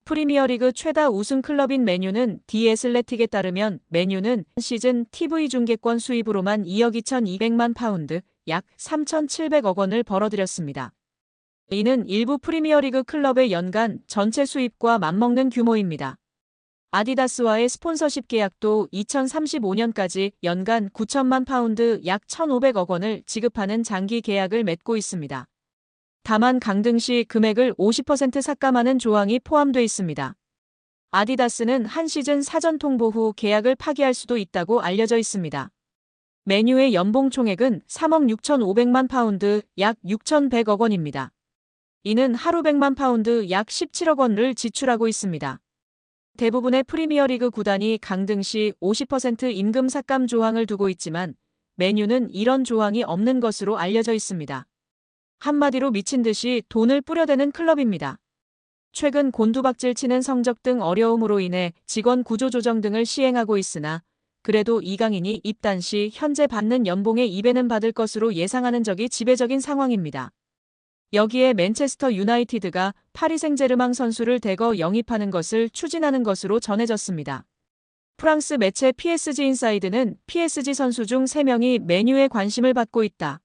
프리미어리그 최다 우승 클럽인 맨유는 디 애슬레틱에 따르면 맨유는 시즌 TV 중계권 수입으로만 2억 2,200만 파운드, 약 3,700억 원을 벌어들였습니다. 이는 일부 프리미어리그 클럽의 연간 전체 수입과 맞먹는 규모입니다. 아디다스와의 스폰서십 계약도 2035년까지 연간 9천만 파운드, 약 1,500억 원을 지급하는 장기 계약을 맺고 있습니다. 다만 강등 시 금액을 50% 삭감하는 조항이 포함돼 있습니다. 아디다스는 한 시즌 사전 통보 후 계약을 파기할 수도 있다고 알려져 있습니다. 맨유의 연봉 총액은 3억 6,500만 파운드, 약 6,100억 원입니다. 이는 하루 100만 파운드, 약 17억 원을 지출하고 있습니다. 대부분의 프리미어리그 구단이 강등 시 50% 임금 삭감 조항을 두고 있지만 맨유는 이런 조항이 없는 것으로 알려져 있습니다. 한마디로 미친 듯이 돈을 뿌려대는 클럽입니다. 최근 곤두박질 치는 성적 등 어려움으로 인해 직원 구조 조정 등을 시행하고 있으나 그래도 이강인이 입단 시 현재 받는 연봉의 2배는 받을 것으로 예상하는 적이 지배적인 상황입니다. 여기에 맨체스터 유나이티드가 파리 생제르맹 선수를 대거 영입하는 것을 추진하는 것으로 전해졌습니다. 프랑스 매체 PSG 인사이드는 PSG 선수 중 3명이 맨유에 관심을 받고 있다.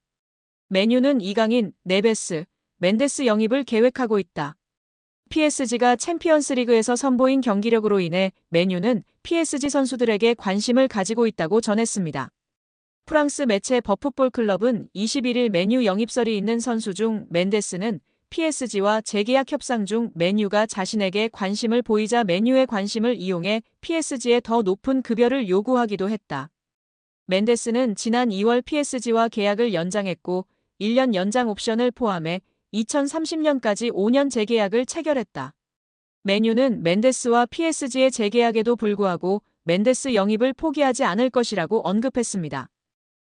맨유는 이강인, 네베스, 멘데스 영입을 계획하고 있다. PSG가 챔피언스리그에서 선보인 경기력으로 인해 맨유는 PSG 선수들에게 관심을 가지고 있다고 전했습니다. 프랑스 매체 버풋볼 클럽은 21일 맨유 영입설이 있는 선수 중 멘데스는 PSG와 재계약 협상 중 맨유가 자신에게 관심을 보이자 맨유의 관심을 이용해 PSG에 더 높은 급여를 요구하기도 했다. 멘데스는 지난 2월 PSG와 계약을 연장했고 1년 연장 옵션을 포함해 2030년까지 5년 재계약을 체결했다. 맨유는 멘데스와 PSG의 재계약에도 불구하고 멘데스 영입을 포기하지 않을 것이라고 언급했습니다.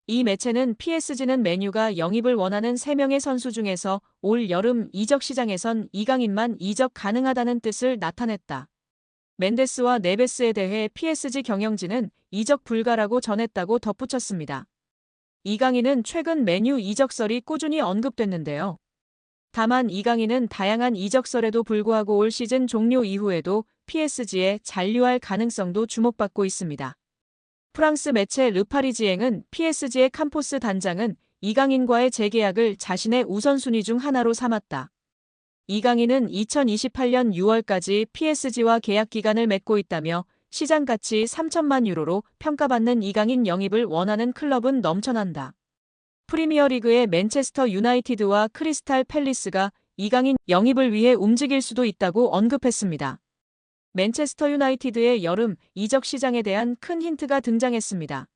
이 매체는 PSG는 맨유가 영입을 원하는 3명의 선수 중에서 올 여름 이적 시장에선 이강인만 이적 가능하다는 뜻을 나타냈다. 멘데스와 네베스에 대해 PSG 경영진은 이적 불가라고 전했다고 덧붙였습니다. 이강인은 최근 맨유 이적설이 꾸준히 언급됐는데요. 다만 이강인은 다양한 이적설에도 불구하고 올 시즌 종료 이후에도 PSG에 잔류할 가능성도 주목받고 있습니다. 프랑스 매체 르파리지앵은 PSG의 캄포스 단장은 이강인과의 재계약을 자신의 우선순위 중 하나로 삼았다. 이강인은 2028년 6월까지 PSG와 계약 기간을 맺고 있다며 시장 가치 3천만 유로로 평가받는 이강인 영입을 원하는 클럽은 넘쳐난다. 프리미어리그의 맨체스터 유나이티드와 크리스탈 팰리스가 이강인 영입을 위해 움직일 수도 있다고 언급했습니다. 맨체스터 유나이티드의 여름 이적 시장에 대한 큰 힌트가 등장했습니다.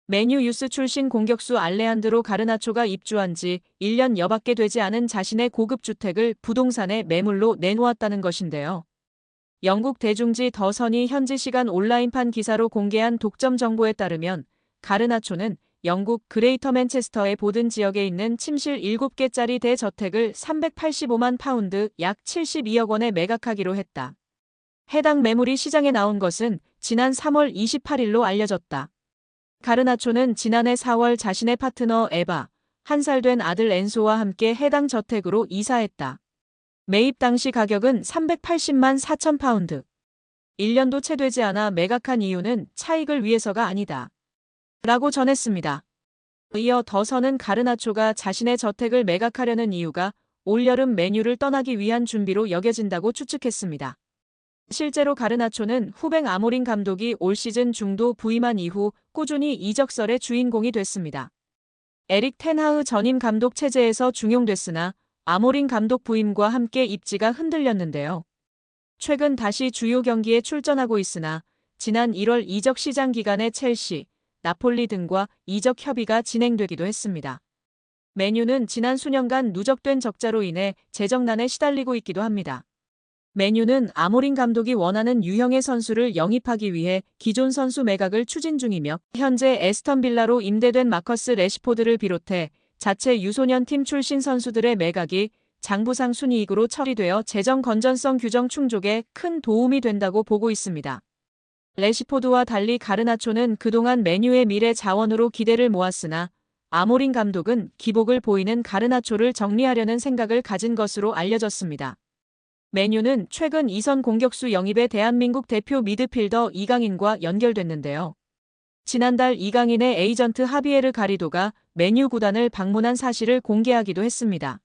맨유 유스 출신 공격수 알레한드로 가르나초가 입주한 지 1년 여밖에 되지 않은 자신의 고급 주택을 부동산에 매물로 내놓았다는 것인데요. 영국 대중지 더 선이 현지 시간 온라인판 기사로 공개한 독점 정보에 따르면 가르나초는 영국 그레이터 맨체스터의 보든 지역에 있는 침실 7개짜리 대저택을 385만 파운드 약 72억 원에 매각하기로 했다. 해당 매물이 시장에 나온 것은 지난 3월 28일로 알려졌다. 가르나초는 지난해 4월 자신의 파트너 에바, 1살 된 아들 엔소와 함께 해당 저택으로 이사했다. 매입 당시 가격은 380만 4천 파운드. 1년도 채 되지 않아 매각한 이유는 차익을 위해서가 아니다. 라고 전했습니다. 이어 더선은 가르나초가 자신의 저택을 매각하려는 이유가 올여름 맨유를 떠나기 위한 준비로 여겨진다고 추측했습니다. 실제로 가르나초는 후배 아모린 감독이 올 시즌 중도 부임한 이후 꾸준히 이적설의 주인공이 됐습니다. 에릭 텐하흐 전임 감독 체제에서 중용됐으나 아모린 감독 부임과 함께 입지가 흔들렸는데요. 최근 다시 주요 경기에 출전하고 있으나 지난 1월 이적 시장 기간에 첼시, 나폴리 등과 이적 협의가 진행되기도 했습니다. 맨유는 지난 수년간 누적된 적자로 인해 재정난에 시달리고 있기도 합니다. 맨유는 아모린 감독이 원하는 유형의 선수를 영입하기 위해 기존 선수 매각을 추진 중이며 현재 에스턴 빌라로 임대된 마커스 래시포드를 비롯해 자체 유소년 팀 출신 선수들의 매각이 장부상 순이익으로 처리되어 재정 건전성 규정 충족에 큰 도움이 된다고 보고 있습니다. 래시포드와 달리 가르나초는 그동안 맨유의 미래 자원으로 기대를 모았으나 아모린 감독은 기복을 보이는 가르나초를 정리하려는 생각을 가진 것으로 알려졌습니다. 맨유는 최근 2선 공격수 영입에 대한민국 대표 미드필더 이강인과 연결됐는데요. 지난달 이강인의 에이전트 하비에르 가리도가 맨유 구단을 방문한 사실을 공개하기도 했습니다.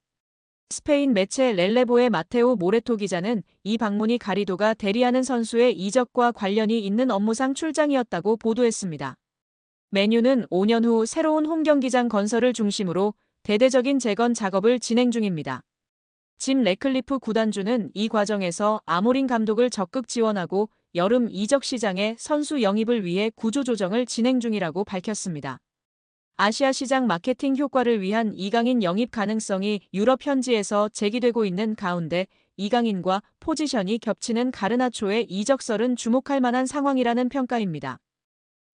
스페인 매체 렐레보의 마테오 모레토 기자는 이 방문이 가리도가 대리하는 선수의 이적과 관련이 있는 업무상 출장이었다고 보도했습니다. 맨유는 5년 후 새로운 홈경기장 건설을 중심으로 대대적인 재건 작업을 진행 중입니다. 짐 래클리프 구단주는 이 과정에서 아모린 감독을 적극 지원하고 여름 이적 시장에 선수 영입을 위해 구조조정을 진행 중이라고 밝혔습니다. 아시아 시장 마케팅 효과를 위한 이강인 영입 가능성이 유럽 현지에서 제기되고 있는 가운데 이강인과 포지션이 겹치는 가르나초의 이적설은 주목할 만한 상황이라는 평가입니다.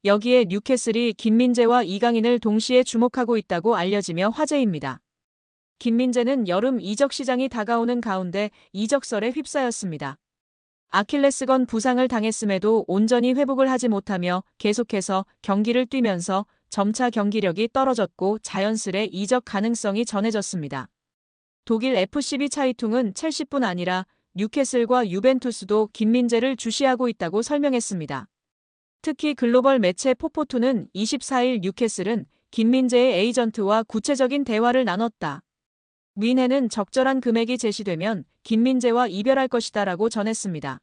여기에 뉴캐슬이 김민재와 이강인을 동시에 주목하고 있다고 알려지며 화제입니다. 김민재는 여름 이적 시장이 다가오는 가운데 이적설에 휩싸였습니다. 아킬레스건 부상을 당했음에도 온전히 회복을 하지 못하며 계속해서 경기를 뛰면서 점차 경기력이 떨어졌고 자연스레 이적 가능성이 전해졌습니다. 독일 FCB 차이퉁은 첼시뿐 아니라 뉴캐슬과 유벤투스도 김민재를 주시하고 있다고 설명했습니다. 특히 글로벌 매체 포포투는 24일 뉴캐슬은 김민재의 에이전트와 구체적인 대화를 나눴다. 뮌헨은 적절한 금액이 제시되면 김민재와 이별할 것이다라고 전했습니다.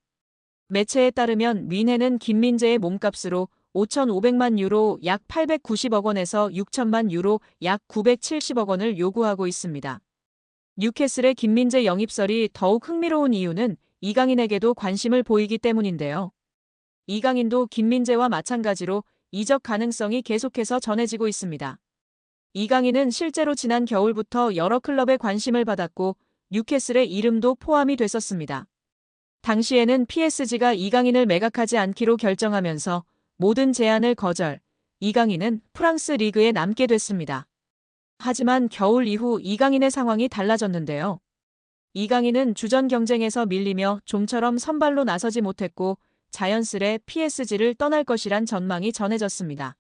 매체에 따르면 뮌헨은 김민재의 몸값으로 5,500만 유로 약 890억 원에서 6천만 유로 약 970억 원을 요구하고 있습니다. 뉴캐슬의 김민재 영입설이 더욱 흥미로운 이유는 이강인에게도 관심을 보이기 때문인데요. 이강인도 김민재와 마찬가지로 이적 가능성이 계속해서 전해지고 있습니다. 이강인은 실제로 지난 겨울부터 여러 클럽에 관심을 받았고 뉴캐슬의 이름도 포함이 됐었습니다. 당시에는 PSG가 이강인을 매각하지 않기로 결정하면서 모든 제안을 거절, 이강인은 프랑스 리그에 남게 됐습니다. 하지만 겨울 이후 이강인의 상황이 달라졌는데요. 이강인은 주전 경쟁에서 밀리며 좀처럼 선발로 나서지 못했고 자연스레 PSG를 떠날 것이란 전망이 전해졌습니다.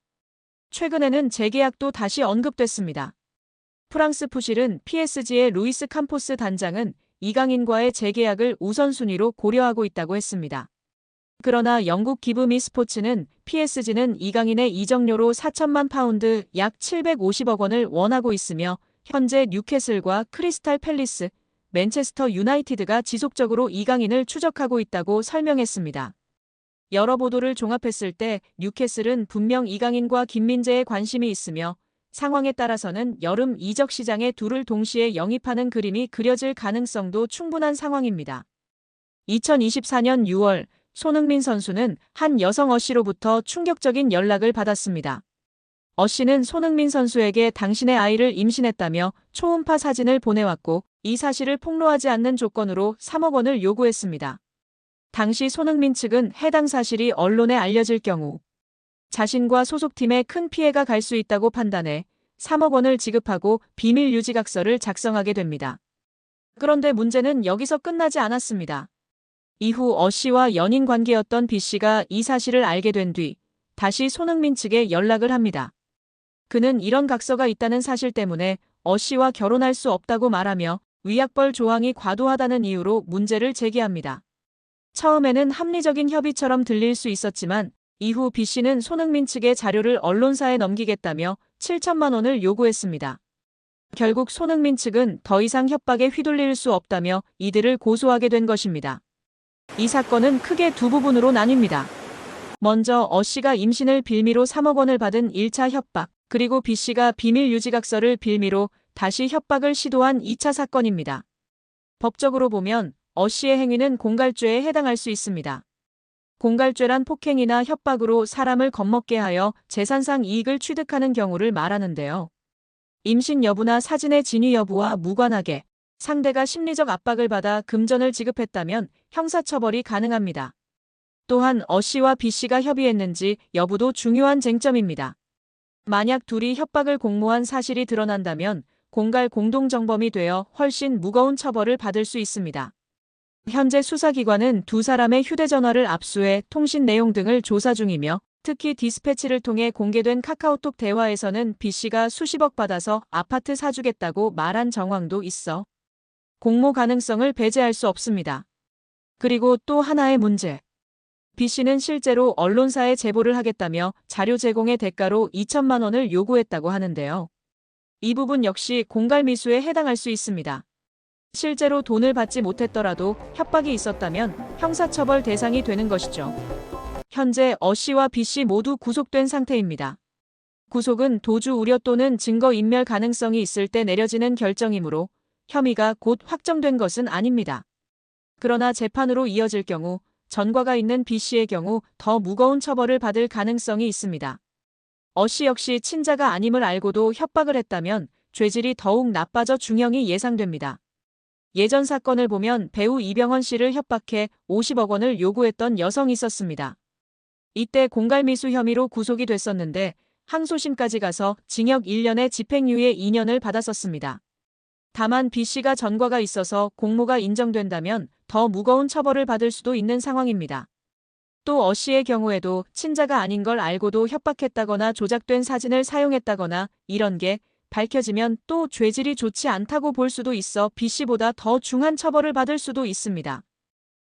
최근에는 재계약도 다시 언급됐습니다. 프랑스 푸실은 PSG의 루이스 캄포스 단장은 이강인과의 재계약을 우선순위로 고려하고 있다고 했습니다. 그러나 영국 기브미 스포츠는 PSG는 이강인의 이적료로 4천만 파운드 약 750억 원을 원하고 있으며 현재 뉴캐슬과 크리스탈 팰리스, 맨체스터 유나이티드가 지속적으로 이강인을 추적하고 있다고 설명했습니다. 여러 보도를 종합했을 때 뉴캐슬은 분명 이강인과 김민재에 관심이 있으며 상황에 따라서는 여름 이적 시장에 둘을 동시에 영입하는 그림이 그려질 가능성도 충분한 상황입니다. 2024년 6월 손흥민 선수는 한 여성 어씨로부터 충격적인 연락을 받았습니다. 어씨는 손흥민 선수에게 당신의 아이를 임신했다며 초음파 사진을 보내왔고 이 사실을 폭로하지 않는 조건으로 3억 원을 요구했습니다. 당시 손흥민 측은 해당 사실이 언론에 알려질 경우 자신과 소속팀에 큰 피해가 갈 수 있다고 판단해 3억 원을 지급하고 비밀 유지각서를 작성하게 됩니다. 그런데 문제는 여기서 끝나지 않았습니다. 이후 어씨와 연인 관계였던 B씨가 이 사실을 알게 된 뒤 다시 손흥민 측에 연락을 합니다. 그는 이런 각서가 있다는 사실 때문에 어씨와 결혼할 수 없다고 말하며 위약벌 조항이 과도하다는 이유로 문제를 제기합니다. 처음에는 합리적인 협의처럼 들릴 수 있었지만 이후 B씨는 손흥민 측의 자료를 언론사에 넘기겠다며 7천만 원을 요구했습니다. 결국 손흥민 측은 더 이상 협박에 휘둘릴 수 없다며 이들을 고소하게 된 것입니다. 이 사건은 크게 두 부분으로 나뉩니다. 먼저 어씨가 임신을 빌미로 3억 원을 받은 1차 협박, 그리고 B씨가 비밀 유지각서를 빌미로 다시 협박을 시도한 2차 사건입니다. 법적으로 보면 어씨의 행위는 공갈죄에 해당할 수 있습니다. 공갈죄란 폭행이나 협박으로 사람을 겁먹게 하여 재산상 이익을 취득하는 경우를 말하는데요. 임신 여부나 사진의 진위 여부와 무관하게 상대가 심리적 압박을 받아 금전을 지급했다면 형사처벌이 가능합니다. 또한 어씨와 B씨가 협의했는지 여부도 중요한 쟁점입니다. 만약 둘이 협박을 공모한 사실이 드러난다면 공갈 공동정범이 되어 훨씬 무거운 처벌을 받을 수 있습니다. 현재 수사기관은 두 사람의 휴대전화를 압수해 통신 내용 등을 조사 중이며 특히 디스패치를 통해 공개된 카카오톡 대화에서는 B씨가 수십억 받아서 아파트 사주겠다고 말한 정황도 있어 공모 가능성을 배제할 수 없습니다. 그리고 또 하나의 문제. B씨는 실제로 언론사에 제보를 하겠다며 자료 제공의 대가로 2천만 원을 요구했다고 하는데요. 이 부분 역시 공갈미수에 해당할 수 있습니다. 실제로 돈을 받지 못했더라도 협박이 있었다면 형사처벌 대상이 되는 것이죠. 현재 A씨와 B씨 모두 구속된 상태입니다. 구속은 도주 우려 또는 증거인멸 가능성이 있을 때 내려지는 결정이므로 혐의가 곧 확정된 것은 아닙니다. 그러나 재판으로 이어질 경우 전과가 있는 B씨의 경우 더 무거운 처벌을 받을 가능성이 있습니다. A씨 역시 친자가 아님을 알고도 협박을 했다면 죄질이 더욱 나빠져 중형이 예상됩니다. 예전 사건을 보면 배우 이병헌 씨를 협박해 50억 원을 요구했던 여성이 있었습니다. 이때 공갈미수 혐의로 구속이 됐었는데 항소심까지 가서 징역 1년에 집행유예 2년을 받았었습니다. 다만 B씨가 전과가 있어서 공모가 인정된다면 더 무거운 처벌을 받을 수도 있는 상황입니다. 또 A씨의 경우에도 친자가 아닌 걸 알고도 협박했다거나 조작된 사진을 사용했다거나 이런 게 밝혀지면 또 죄질이 좋지 않다고 볼 수도 있어 B씨보다 더 중한 처벌을 받을 수도 있습니다.